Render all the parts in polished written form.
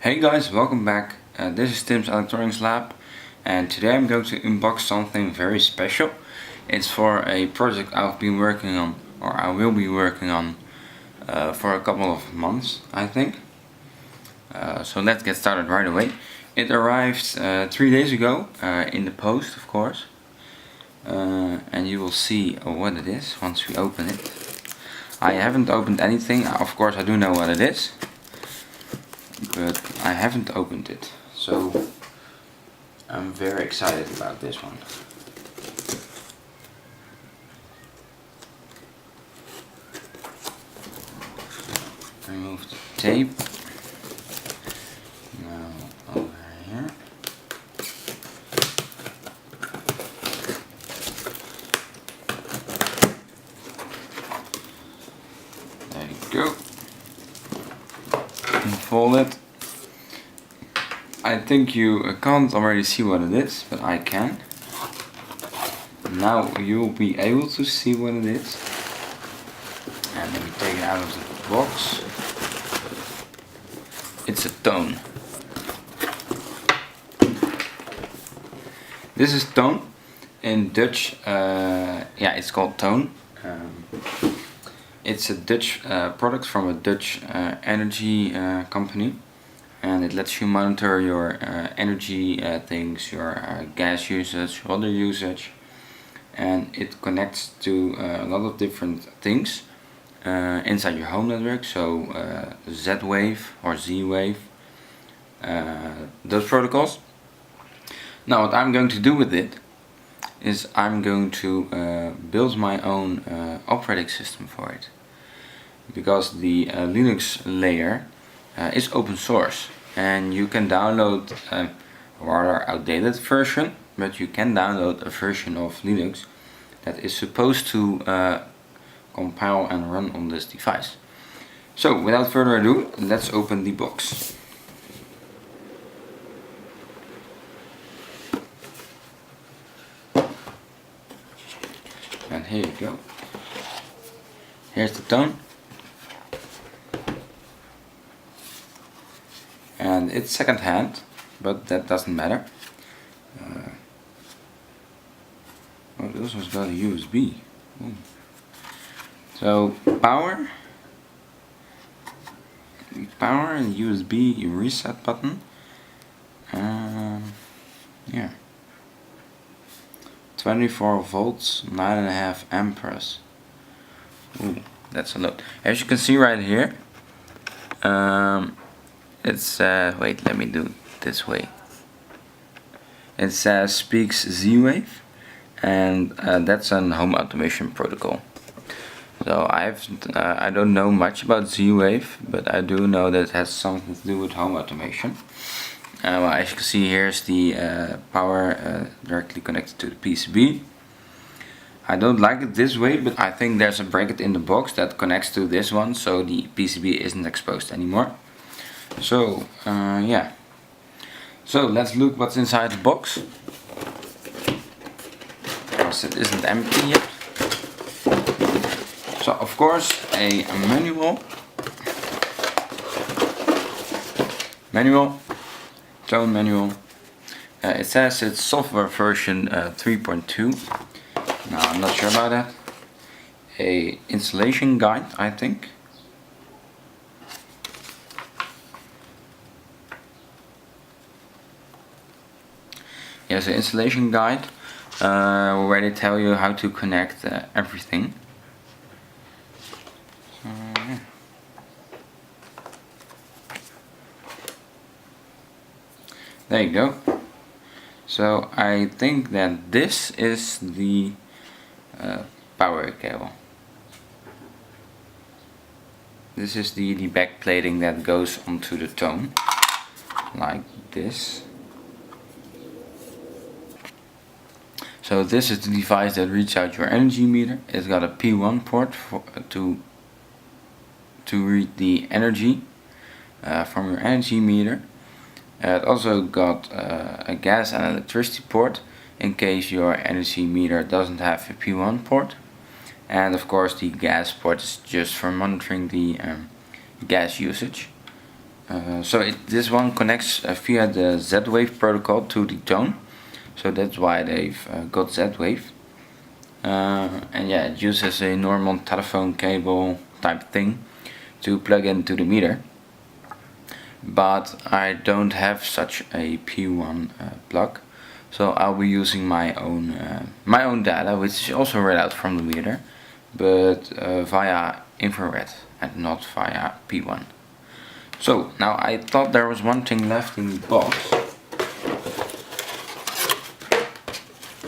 Hey guys, welcome back. This is Tim's Electronics Lab, and today I'm going to unbox something very special. It's for a project I've been working on, or I will be working on for a couple of months, I think. So let's get started right away. It arrived 3 days ago in the post, of course, and you will see what it is once we open it. I haven't opened anything. Of course I do know what it is, but I haven't opened it, so I'm very excited about this one. Remove the tape. Now over here. There you go. Unfold it. I think you can't already see what it is, but I can. Now you'll be able to see what it is. And let me take it out of the box. It's a Toon. This is Toon. In Dutch, it's called Toon. It's a Dutch product from a Dutch energy company, and it lets you monitor your energy things, your gas usage, water usage, and it connects to a lot of different things inside your home network, so Z-Wave or Z-Wave, those protocols. Now what I'm going to do with it is I'm going to build my own operating system for it, because the Linux layer is open source, and you can download a rather outdated version, but you can download a version of Linux that is supposed to compile and run on this device. So without further ado, let's open the box. And here you go. Here's the Toon. And it's second hand, but that doesn't matter. Oh, this one's got a USB. Ooh. So power and USB reset button. Yeah. 24 volts, 9.5 amperes. Ooh, that's a lot. As you can see right here, it's wait, let me do it this way. It says speaks Z-Wave, and that's an home automation protocol. So I don't know much about Z-Wave, but I do know that it has something to do with home automation. Well, as you can see, here's the power directly connected to the PCB. I don't like it this way, but I think there's a bracket in the box that connects to this one, so the PCB isn't exposed anymore. So yeah, so let's look what's inside the box, because it isn't empty yet. So of course a manual, Toon manual. It says it's software version 3.2. Now I'm not sure about that. A installation guide, I think. Yes, an installation guide where they tell you how to connect everything. Yeah. There you go. So I think that this is the power cable. This is the back plating that goes onto the Toon, like this. So this is the device that reads out your energy meter. It's got a P1 port to read the energy from your energy meter. It also got a gas and electricity port in case your energy meter doesn't have a P1 port. And of course the gas port is just for monitoring the gas usage. This one connects via the Z-Wave protocol to the Toon, so that's why they've got Z-Wave. And yeah, it uses a normal telephone cable type thing to plug into the meter, but I don't have such a P1 plug, so I'll be using my own data, which is also read out from the meter, but via infrared and not via P1. So now I thought there was one thing left in the box,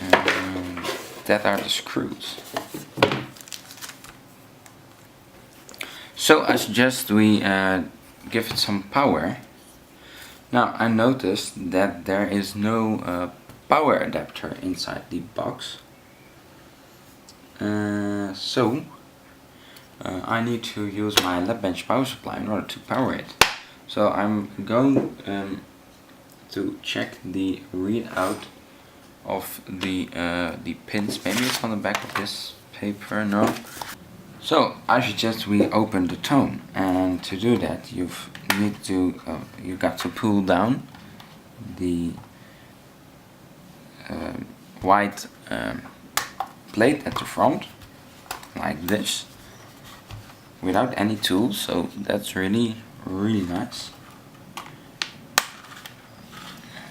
and that are the screws. So I suggest we give it some power. Now I noticed that there is no power adapter inside the box, I need to use my lab bench power supply in order to power it. So I'm going to check the readout of the pins. Maybe it's on the back of this paper. No. So I suggest we open the Toon, and to do that you got to pull down the white plate at the front like this, without any tools, so that's really nice.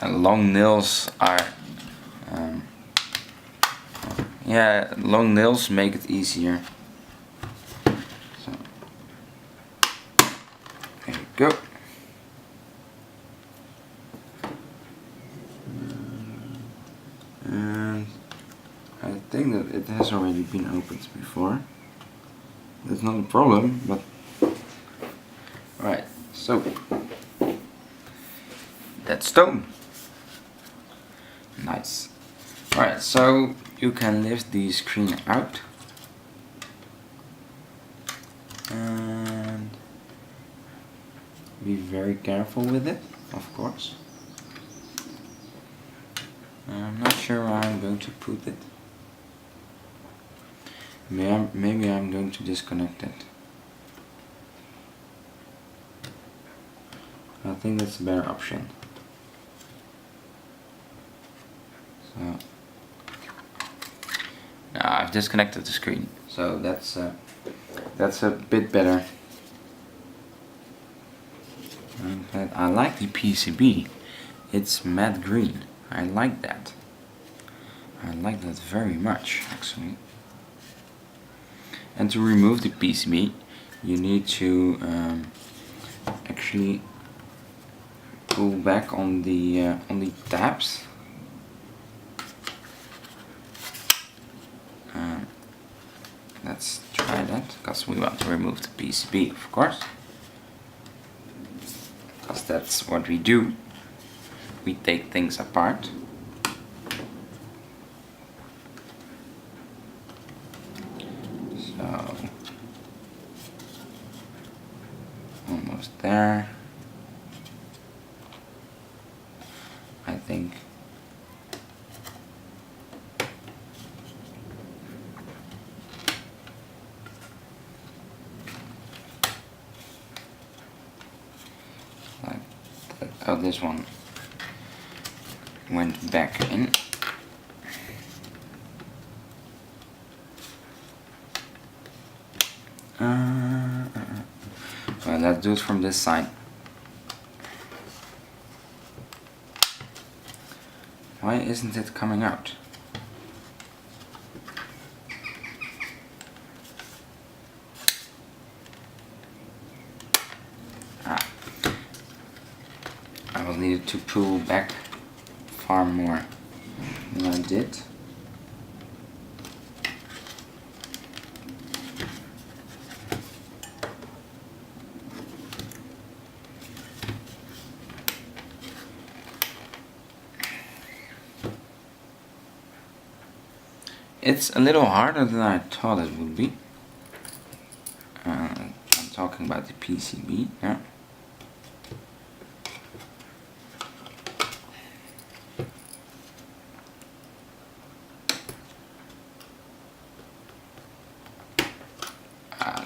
And long nails are long nails make it easier. So there you go. And I think that it has already been opened before. That's not a problem, but right, so that's Toon. Nice. Alright, so you can lift the screen out and be very careful with it, of course. I'm not sure where I'm going to put it. Maybe I'm going to disconnect it. I think that's a better option. So now I've disconnected the screen, so that's a bit better. But I like the PCB. It's matte green. I like that. I like that very much, actually. And to remove the PCB, you need to actually pull back on the tabs. Let's try that, because we want to remove the PCB, of course. Because that's what we do. We take things apart. So, almost there. I think. Like that. Oh, this one went back in. Well, let's do it from this side. Why isn't it coming out? I will need to pull back far more than I did. It's a little harder than I thought it would be. I'm talking about the PCB, yeah.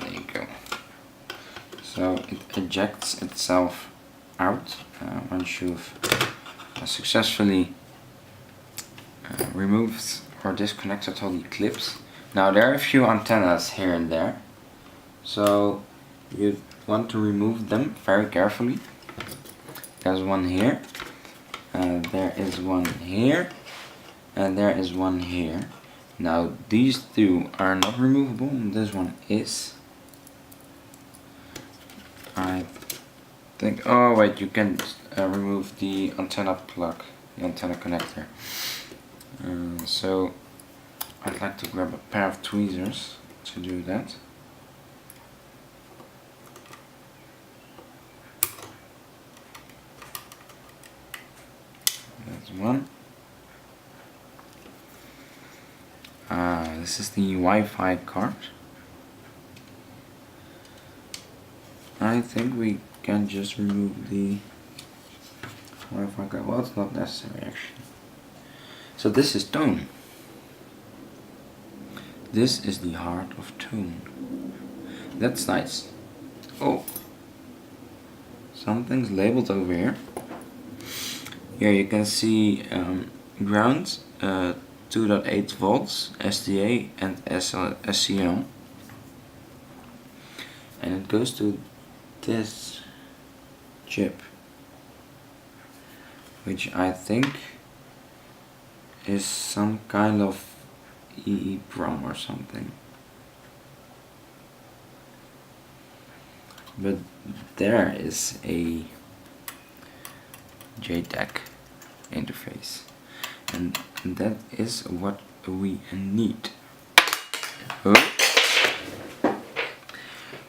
There you go. So it ejects itself out once you've successfully removed or disconnected all the clips. Now there are a few antennas here and there, so you want to remove them very carefully. There's one here, there is one here, and there is one here. Now these two are not removable, and this one is. I think, oh wait, you can remove the antenna plug, the antenna connector. So I'd like to grab a pair of tweezers to do that. That's one. This is the Wi-Fi card. I think we can just remove the Wi-Fi card. Well, it's not necessary actually. So this is Toon. This is the heart of Toon. That's nice. Oh, something's labeled over here. Here you can see ground, 2.8 volts, SDA and SCM. And it goes to this chip, which I think is some kind of EEPROM or something. But there is a JTAG interface, and that is what we need. Oh.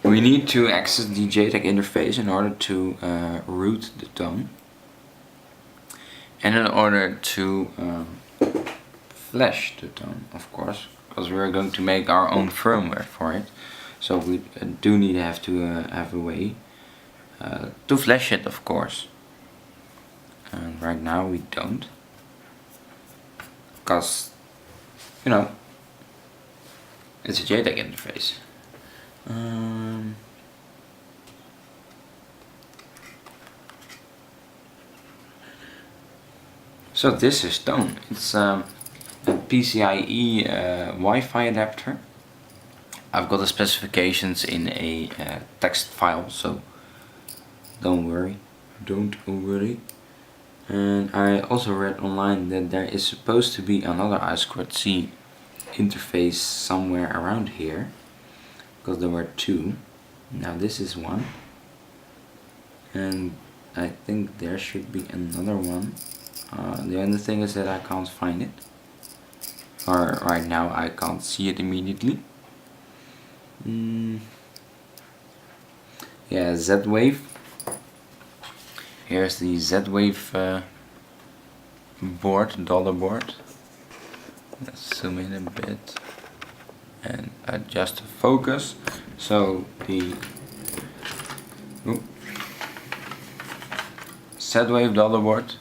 We need to access the JTAG interface in order to route the Toon, and in order to flash the Toon, of course, because we're going to make our own firmware for it. So we do need to have a way to flash it, of course. And right now we don't, because you know it's a JTAG interface. So this is Toon. It's a PCIe Wi-Fi adapter. I've got the specifications in a text file, so don't worry. And I also read online that there is supposed to be another I2C interface somewhere around here, because there were two. Now this is one, and I think there should be another one. The only thing is that I can't find it, or right now I can't see it immediately. Yeah, Z-Wave. Here's the Z-Wave board, dollar board. Let's zoom in a bit and adjust the focus. So the Z-Wave dollar board,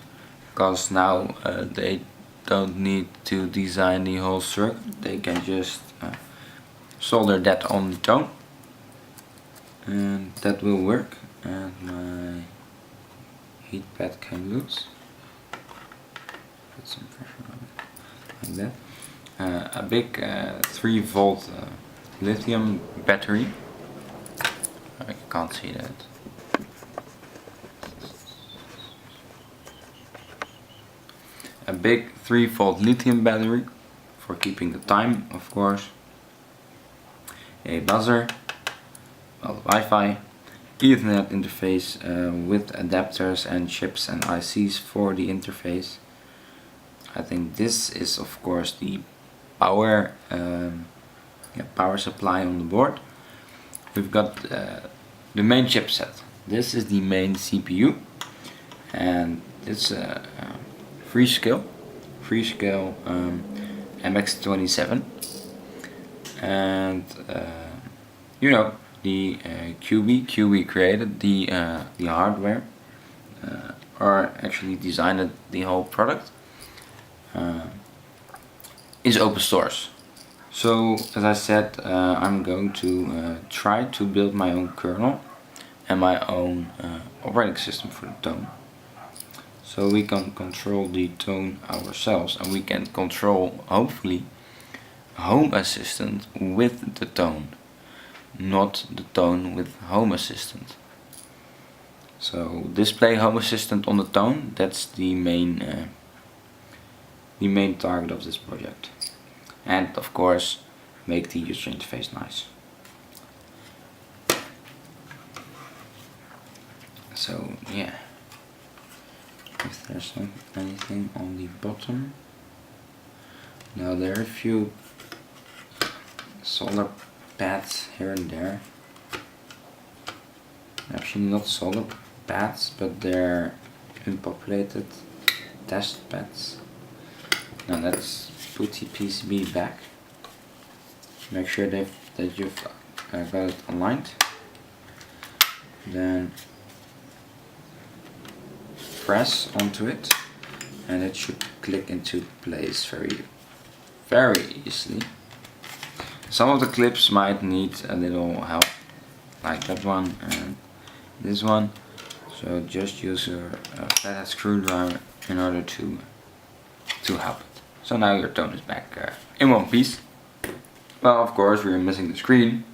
because now they don't need to design the whole circuit. They can just solder that on the Toon, and that will work. And my heat pad came loose. Put some pressure on it, like that. A big 3-volt lithium battery. I can't see that. A big 3-volt lithium battery for keeping the time, of course. A buzzer, well, Wi-Fi, Ethernet interface with adapters and chips and ICs for the interface. I think this is, of course, the power power supply on the board. We've got the main chipset. This is the main CPU, and it's a Freescale MX27, and you know, the QB created the hardware, or actually designed the whole product. Is open source. So as I said, I'm going to try to build my own kernel and my own operating system for the Toon. So we can control the Toon ourselves, and we can control, hopefully, Home Assistant with the Toon, not the Toon with Home Assistant. So display Home Assistant on the Toon, that's the main target of this project. And of course, make the user interface nice. So yeah, if there's anything on the bottom. Now there are a few solar pads here and there. Actually not solar pads, but they're unpopulated test pads. Now let's put the PCB back. Make sure that you've got it aligned. Then press onto it, and it should click into place very easily. Some of the clips might need a little help, like that one and this one. So just use a flathead screwdriver in order to help it. So now your Toon is back in one piece. Well, of course we're missing the screen,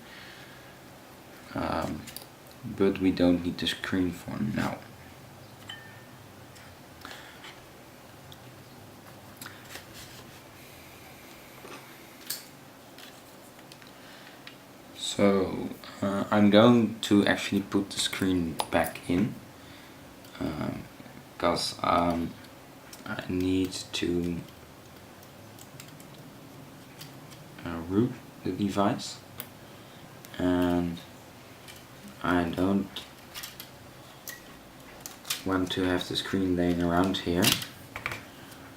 but we don't need the screen for now. So I'm going to actually put the screen back in, because I need to root the device, and I don't want to have the screen laying around here.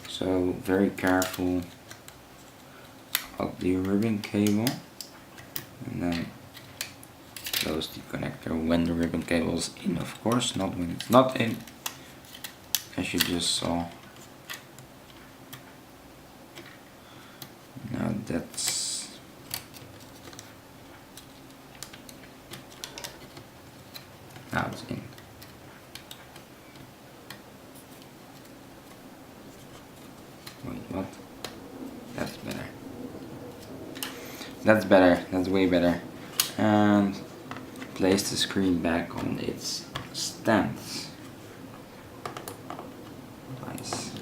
So very careful of the ribbon cable, and then close the connector when the ribbon cable is in, of course, not when it's not in, as you just saw. Now that's now it's in. Wait, what? That's better. That's better. That's way better. And place the screen back on its stand. Nice.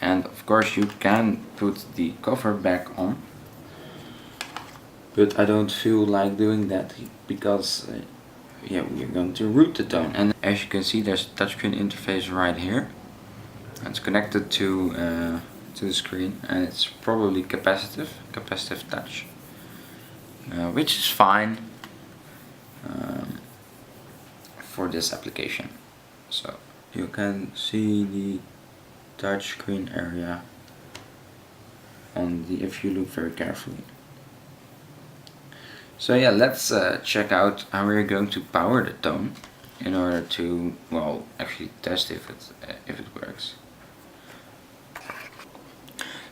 And of course you can put the cover back on, but I don't feel like doing that because yeah, we are going to root the Toon. And as you can see, there's a touchscreen interface right here. It's connected to the screen, and it's probably capacitive touch, which is fine for this application. So you can see the touchscreen area on the, if you look very carefully. So yeah, let's check out how we're going to power the Toon in order to, well, actually test if it works.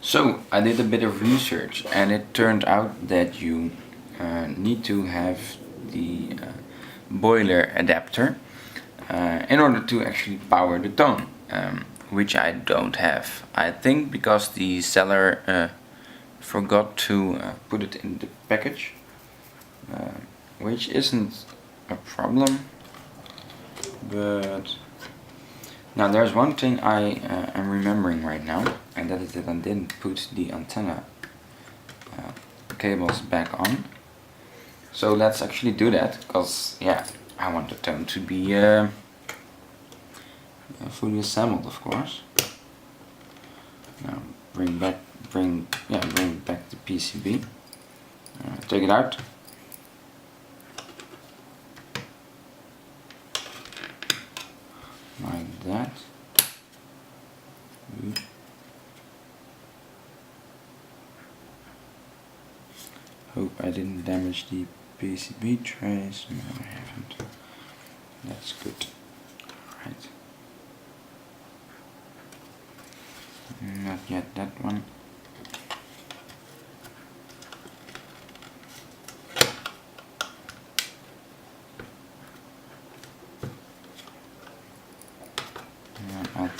So I did a bit of research, and it turned out that you need to have the boiler adapter in order to actually power the Toon, which I don't have. I think because the seller forgot to put it in the package, which isn't a problem. But now there's one thing I am remembering right now, and that is that I didn't put the antenna cables back on. So let's actually do that, because yeah, I want the Toon to be fully assembled, of course. Now bring back the PCB. Take it out. Like that. Hope I didn't damage the PCB trays. No, I haven't. That's good. Right. Not yet that one.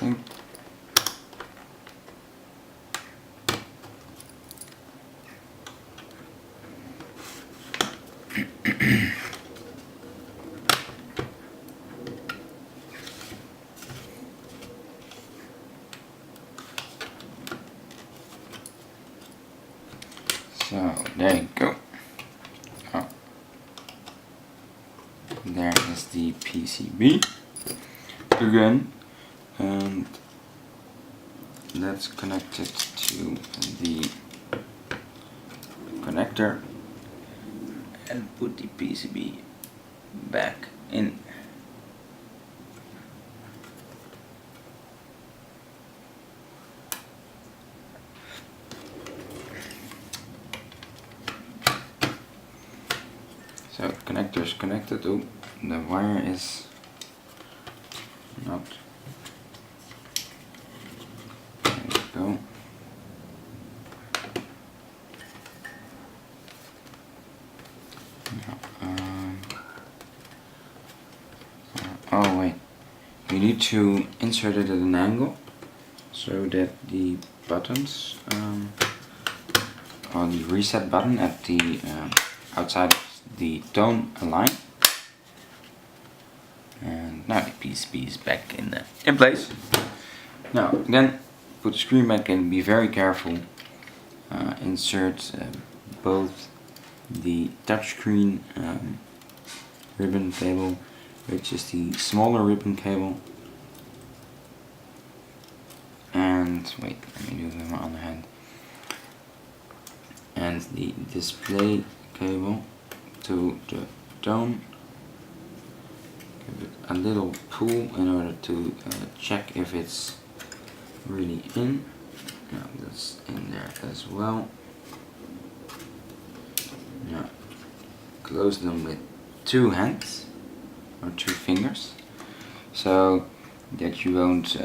interesting. So there you go. Oh. There is the PCB again, and let's connect it to the connector and put the PCB back in. So connector is connected. Oh, the wire is not. There you go. Oh wait, you need to insert it at an angle so that the buttons, or the reset button at the outside of the Toon align. And now the PCB is back in place. Now again, put the screen back in. Be very careful. Insert both the touchscreen ribbon cable, which is the smaller ribbon cable, and wait, let me do them on the hand, and the display cable to the Toon. Give it a little pull in order to check if it's really in. Now that's in there as well. Now close them with 2 hands or 2 fingers, so that you won't,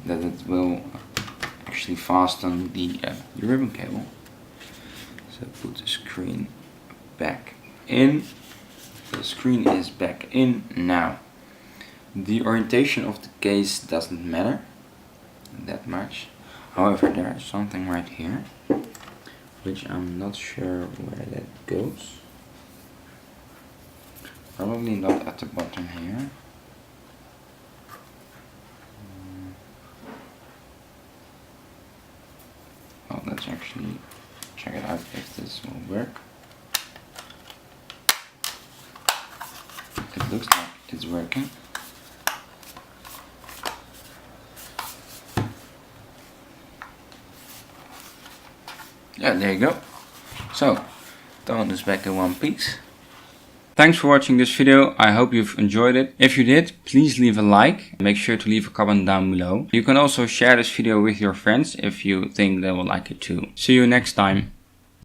that it will actually fasten the ribbon cable. So put the screen back in. The screen is back in now. The orientation of the case doesn't matter that much. However, there is something right here, which I'm not sure where that goes. Probably not at the bottom here. Well, let's actually check it out if this will work. It looks like it's working. Yeah, there you go. So, Toon is back in one piece. Thanks for watching this video. I hope you've enjoyed it. If you did, please leave a like. Make sure to leave a comment down below. You can also share this video with your friends if you think they will like it too. See you next time.